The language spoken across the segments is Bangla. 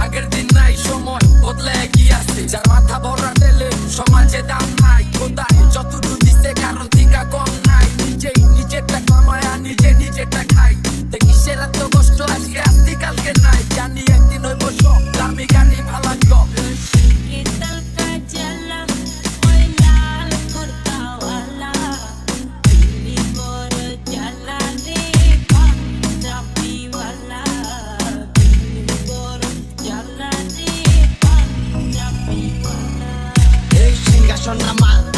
আগের দিন নাই সময় বদলে কি আছে যার মাথা ভরা তেলে সমাজে দাম নাই কোথায় যতটুকু দিছে কারণ টিকা কম নাই নিজেই নিজেরটা কামায় নিজে নিজেরটা খাই দেখি সেরা তো কষ্ট আজকে আসতি কালকে নাই জানি একদিন হইব সব দামি গানি ভালো গপ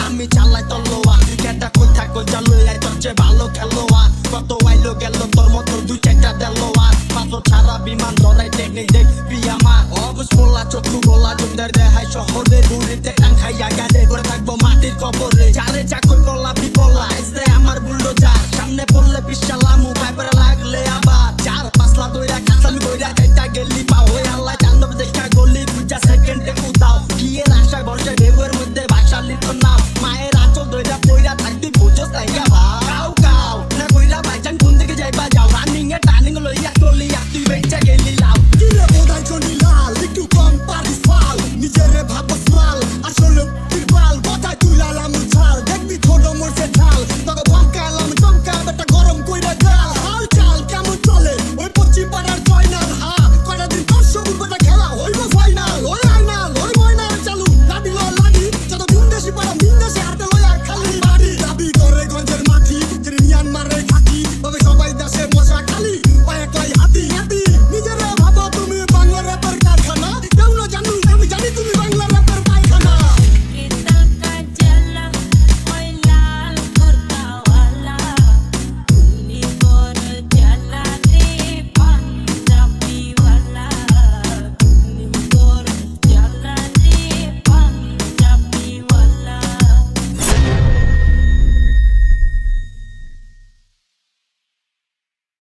আমি চালাই তলোয়া কেটা কই থাকো জানো তোর চেয়ে ভালো খেলোয়াড় কত আইলো গেল তোর মতো দুই চারটা দেলোয়ার পাথর ছাড়া বিমান ধরাই টেকনিক দেখবি আমার অবুজ বলা চক্ষু বলা জমদের দেখাই শহরে দূরিতে টাঙ্খাইয়া গাড়ে করে থাকবো মাটির কবরে যারে চাকরি বলা বিপলা আমার বুল্ডোজার সামনে পড়লে বিশালামু